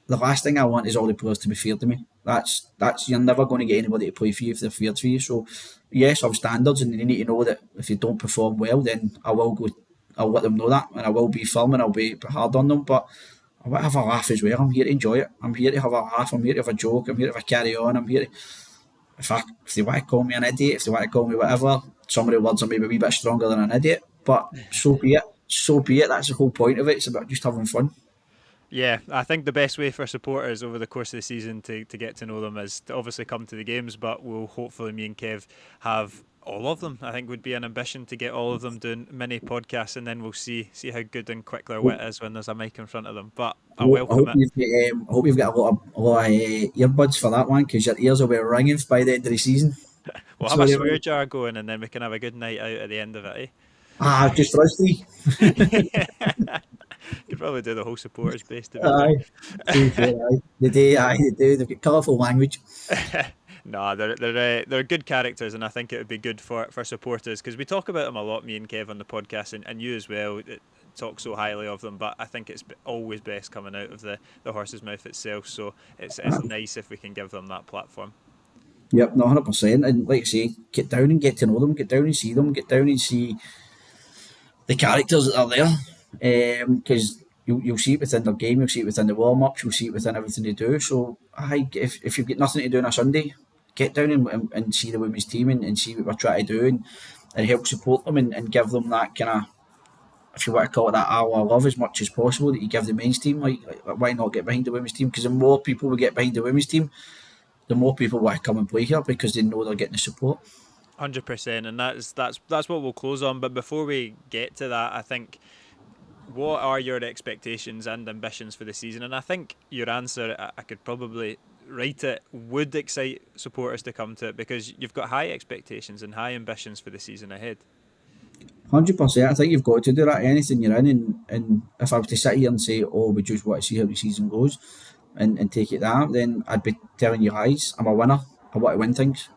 The last thing I want is all the players to be fair to me. That's you're never going to get anybody to play for you if they're fair for you. So yes, I have standards, and you need to know that if you don't perform well, then I will go. I'll let them know that, and I will be firm and I'll be hard on them. But I want to have a laugh as well. I'm here to enjoy it. I'm here to have a laugh. I'm here to have a joke. I'm here to have a carry on. I'm here to, if they want to call me an idiot, if they want to call me whatever, some of the words are maybe a wee bit stronger than an idiot, but so be it. So be it. That's the whole point of it. It's about just having fun. Yeah, I think the best way for supporters over the course of the season to get to know them is to obviously come to the games, but we'll hopefully, me and Kev, have all of them. I think would be an ambition to get all of them doing mini podcasts, and then we'll see how good and quick their wit is when there's a mic in front of them. But I welcome it. I hope you've got a lot of earbuds for that one, because your ears will be ringing by the end of the season. We'll have a swear jar going, and then we can have a good night out at the end of it, Just for us three. Could probably do the whole supporters base to be Aye, true, aye. They do. They've got colourful language. fair. No, they're good characters, and I think it would be good for supporters, because we talk about them a lot, me and Kev on the podcast, and you as well. Talk so highly of them, but I think it's always best coming out of the horse's mouth itself. So it's nice if we can give them that platform. Yep, no, 100%. And like I say, get down and get to know them. Get down and see them. Get down and see the characters that are there, because you'll see it within their game, you'll see it within the warm ups, you'll see it within everything they do. So, if you've got nothing to do on a Sunday, get down and see the women's team and see what we're trying to do, and help support them and give them that kind of, if you want to call it that, Alloa love as much as possible that you give the men's team. Like why not get behind the women's team? Because the more people we get behind the women's team, the more people want to come and play here because they know they're getting the support. 100%, and that's what we'll close on. But before we get to that, I think, what are your expectations and ambitions for the season? And I think your answer, I could probably write it, would excite supporters to come to it, because you've got high expectations and high ambitions for the season ahead. 100%. I think you've got to do that. Anything you're in, and if I was to sit here and say, "Oh, we just want to see how the season goes," and take it that, then I'd be telling you lies. I'm a winner. I want to win things.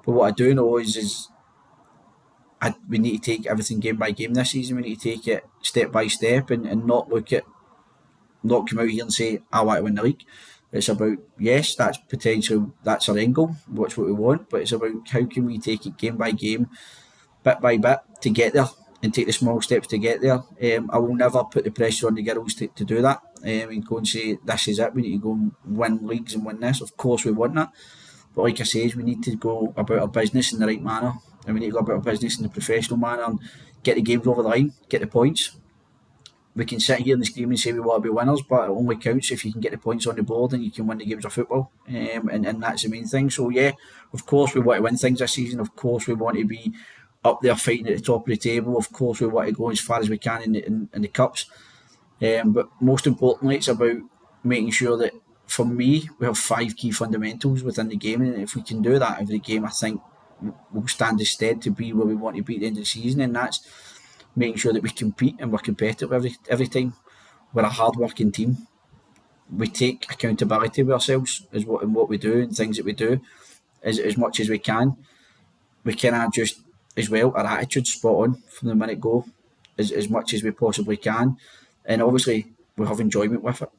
But what I do know is we need to take everything game by game this season. We need to take it step by step and not come out here and say, "I want to win the league." It's about, yes, that's potential. That's our end goal. That's what we want. But it's about how can we take it game by game, bit by bit, to get there and take the small steps to get there. I will never put the pressure on the girls to do that and go and say, this is it, we need to go and win leagues and win this. Of course we want that. But like I say, we need to go about our business in the right manner, and we need to go about our business in the professional manner and get the games over the line, get the points. We can sit here and scream and say we want to be winners, but it only counts if you can get the points on the board and you can win the games of football. And that's the main thing. So yeah, of course we want to win things this season. Of course we want to be up there fighting at the top of the table. Of course we want to go as far as we can in the cups. But most importantly, it's about making sure that for me, we have 5 key fundamentals within the game, and if we can do that every game, I think we'll stand instead to be where we want to be at the end of the season, and that's making sure that we compete and we're competitive every time. We're a hard working team. We take accountability with ourselves as what in what we do and things that we do as much as we can. We cannot just as well our attitude's spot on from the minute go as much as we possibly can. And obviously we have enjoyment with it.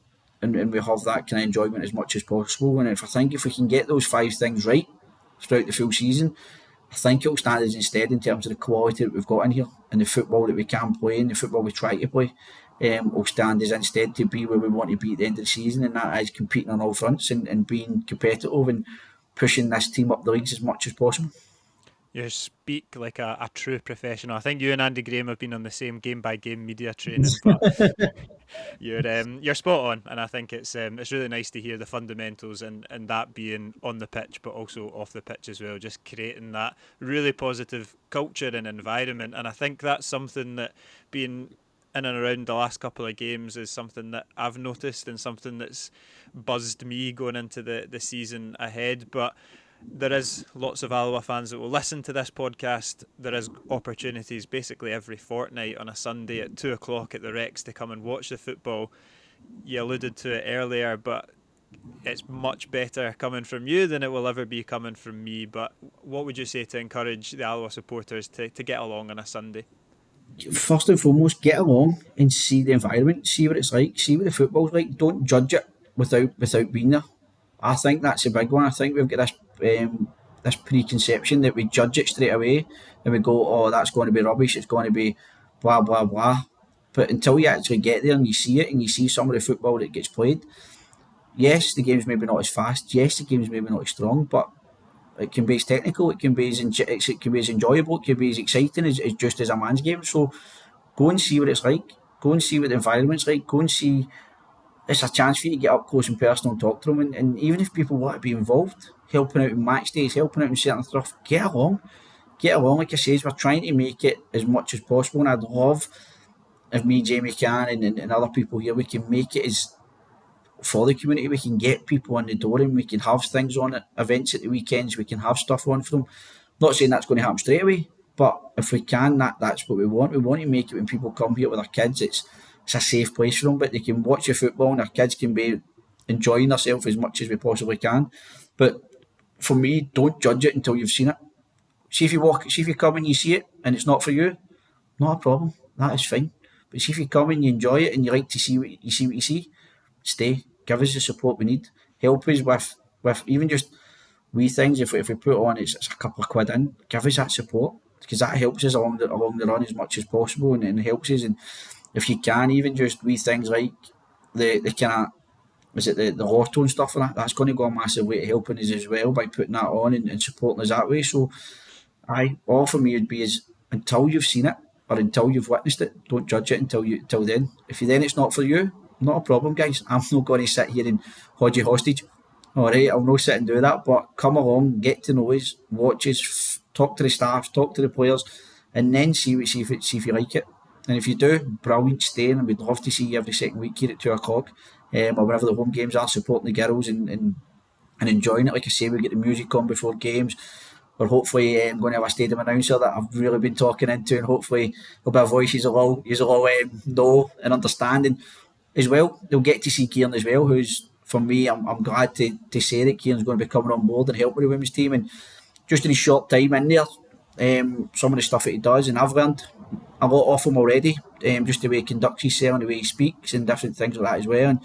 And we have that kind of enjoyment as much as possible. And if we can get those 5 things right throughout the full season, I think it'll stand us instead in terms of the quality that we've got in here and the football that we can play and the football we try to play. Will stand us instead to be where we want to be at the end of the season, and that is competing on all fronts and being competitive and pushing this team up the leagues as much as possible. You speak like a true professional. I think you and Andy Graham have been on the same game by game media training, but you're spot on, and I think it's really nice to hear the fundamentals and that being on the pitch, but also off the pitch as well, just creating that really positive culture and environment. And I think that's something that being in and around the last couple of games is something that I've noticed and something that's buzzed me going into the season ahead. But there is lots of Alloa fans that will listen to this podcast. There is opportunities basically every fortnight on a Sunday at 2 o'clock at the Rex to come and watch the football. You alluded to it earlier, but it's much better coming from you than it will ever be coming from me. But what would you say to encourage the Alloa supporters to get along on a Sunday? First and foremost, get along and see the environment, see what it's like, see what the football's like. Don't judge it without being there. I think that's a big one. I think we've got this preconception that we judge it straight away and we go, oh, that's going to be rubbish. It's going to be blah blah blah. But until you actually get there and you see it and you see some of the football that gets played, yes, the game's maybe not as fast. Yes, the game's maybe not as strong, but it can be as technical. It can be it can be as enjoyable. It can be as exciting as just as a man's game. So go and see what it's like. Go and see what the environment's like. Go and see. It's a chance for you to get up close and personal and talk to them. And even if people want to be involved, helping out in match days, helping out in certain stuff, get along. Get along. Like I says, we're trying to make it as much as possible. And I'd love if me, Jamie Can, and other people here, we can make it as for the community. We can get people in the door and we can have things on at events at the weekends. We can have stuff on for them. Not saying that's going to happen straight away, but if we can, that's what we want. We want to make it when people come here with their kids, it's a safe place for them, but they can watch the football and their kids can be enjoying themselves as much as we possibly can. But for me, don't judge it until you've seen it. See if you come and you see it and it's not for you, not a problem. That is fine. But see if you come and you enjoy it and you like to see what you see, stay. Give us the support we need. Help us with even just wee things. If we put on it's a couple of quid in, give us that support because that helps us along the run as much as possible and helps us. And if you can, even just wee things like the kind of is it the lotto and stuff like that, that's going to go a massive way to helping us as well by putting that on and supporting us that way. So all for me would be is until you've seen it or until you've witnessed it, don't judge it until then. If you then it's not for you, not a problem, guys. I'm not going to sit here and hold you hostage. All right, I'll not sit and do that. But come along, get to know us, watch us, talk to the staff, talk to the players, and then see if you like it. And if you do, brilliant, stay in, and we'd love to see you every second week here at 2 o'clock, or whenever the home games are, supporting the girls and enjoying it. Like I say, we get the music on before games. We're hopefully going to have a stadium announcer that I've really been talking into, and hopefully there'll be a voice you'll all know and understanding as well. They'll get to see Kieren as well, who's for me, I'm glad to say that Kieren's going to be coming on board and helping the women's team. And just in his short time in there, some of the stuff that he does, and I've learned a lot off him already. Just the way he conducts himself and the way he speaks and different things like that as well. And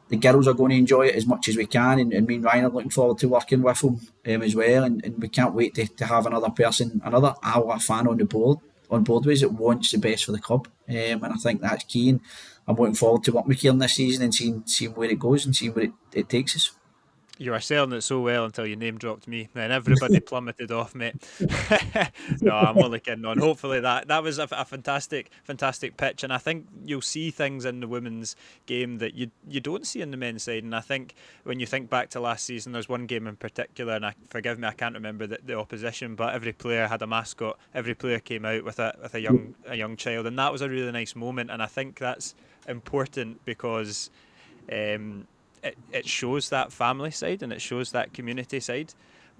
the girls are going to enjoy it as much as we can, and me and Ryan are looking forward to working with him as well. And we can't wait to have another person, another Alloa fan on board with us that wants the best for the club. And I think that's key. And I'm looking forward to working with Kieran this season and seeing where it goes and seeing where it takes us. You were selling it so well until you name dropped me. Then everybody plummeted off, mate. No, I'm only kidding on. Hopefully that was a fantastic pitch, and I think you'll see things in the women's game that you don't see in the men's side. And I think when you think back to last season, there's one game in particular, and forgive me, I can't remember the opposition, but every player had a mascot. Every player came out with a young child, and that was a really nice moment. And I think that's important because it shows that family side and it shows that community side.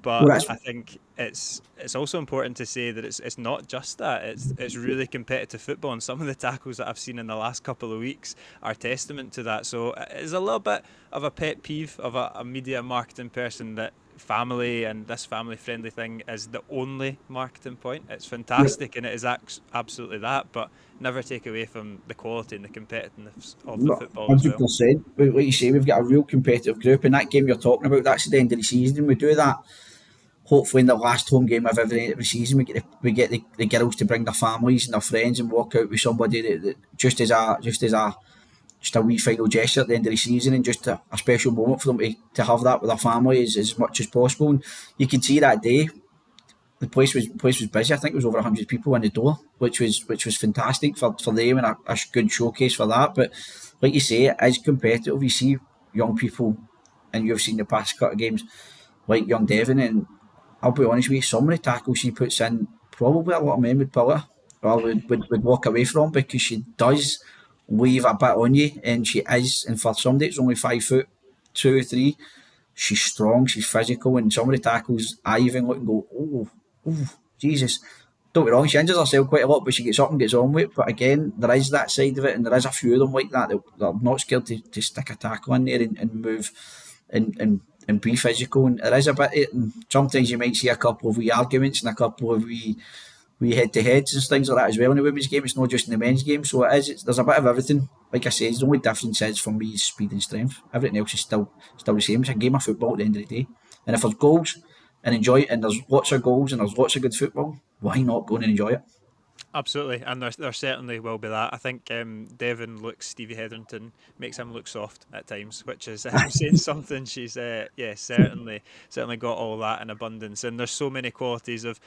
Well, But that's I think it's also important to say that it's not just that. It's really competitive football, and some of the tackles that I've seen in the last couple of weeks are testament to that. So it's a little bit of a pet peeve of a media marketing person that family and this family friendly thing is the only marketing point. It's yep. fantastic and it is absolutely that, but never take away from the quality and the competitiveness of the Not football as well. 100%. But like you say, we've got a real competitive group, and that game you're talking about, that's the end of the season. We do that. Hopefully, in the last home game of every season, we get the girls to bring their families and their friends and walk out with somebody that just a wee final gesture at the end of the season, and just a special moment for them to have that with their family as much as possible. And you can see that day the place was busy. I think it was over 100 people in the door, which was fantastic for them, and a good showcase for that. But like you say, it is competitive. You see young people, and you've seen the past couple of games like young Devon, and I'll be honest with you, some of the tackles she puts in, probably a lot of men would pull her or would walk away from, because she does leave a bit on you, and she is, and for somebody that's only 5 foot 2 or 3, she's strong, she's physical, and some of the tackles I even look and go, oh, Jesus. Don't get me wrong, she injures herself quite a lot, but she gets up and gets on with it. But again, there is that side of it, and there is a few of them like that are not scared to stick a tackle in there and move and be physical. And there is a bit, and sometimes you might see a couple of wee arguments and a couple of wee head-to-heads and things like that as well in the women's game. It's not just in the men's game, so there's a bit of everything. Like I say, the only difference is for me is speed and strength. Everything else is still the same. It's a game of football at the end of the day. And if there's goals and enjoy it, and there's lots of goals and there's lots of good football, why not go and enjoy it? Absolutely, and there certainly will be that. I think Devon looks Stevie Hetherington makes him look soft at times, which is saying something. She's certainly got all that in abundance, and there's so many qualities of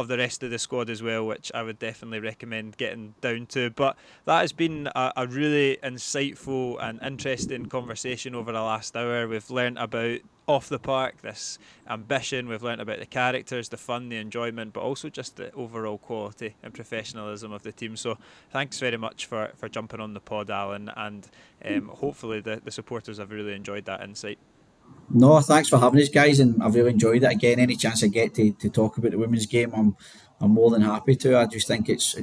the rest of the squad as well, which I would definitely recommend getting down to. But that has been a really insightful and interesting conversation over the last hour. We've learnt about off the park, this ambition. We've learnt about the characters, the fun, the enjoyment, but also just the overall quality and professionalism of the team. So thanks very much for jumping on the pod, Alan, and hopefully the supporters have really enjoyed that insight. No, thanks for having us, guys, and I've really enjoyed it. Again, any chance I get to talk about the women's game, I'm more than happy to. I just think it's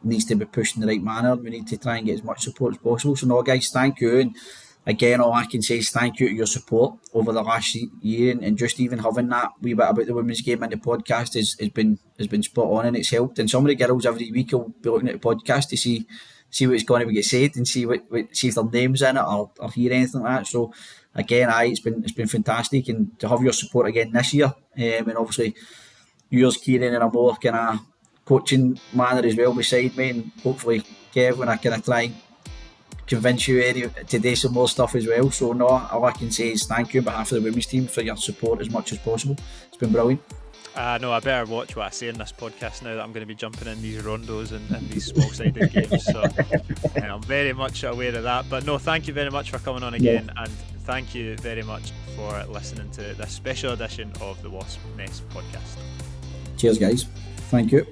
needs to be pushed in the right manner. We need to try and get as much support as possible. So, no, guys, thank you. And again, all I can say is thank you to your support over the last year, and just even having that wee bit about the women's game and the podcast has been spot on, and it's helped. And some of the girls every week will be looking at the podcast to see what's going to get said, and see if their names in it, or hear anything like that. So again, it's been fantastic, and to have your support again this year, and obviously yours, Kieren, in a more kind of coaching manner as well beside me, and hopefully Kev, when I kind of try and convince you to do some more stuff as well. So no, all I can say is thank you on behalf of the women's team for your support as much as possible. It's been brilliant. No, I better watch what I say in this podcast now that I'm going to be jumping in these rondos and these small-sided games. So I'm very much aware of that. But no, thank you very much for coming on again, and thank you very much for listening to this special edition of the Wasp Mess podcast. Cheers, guys. Thank you.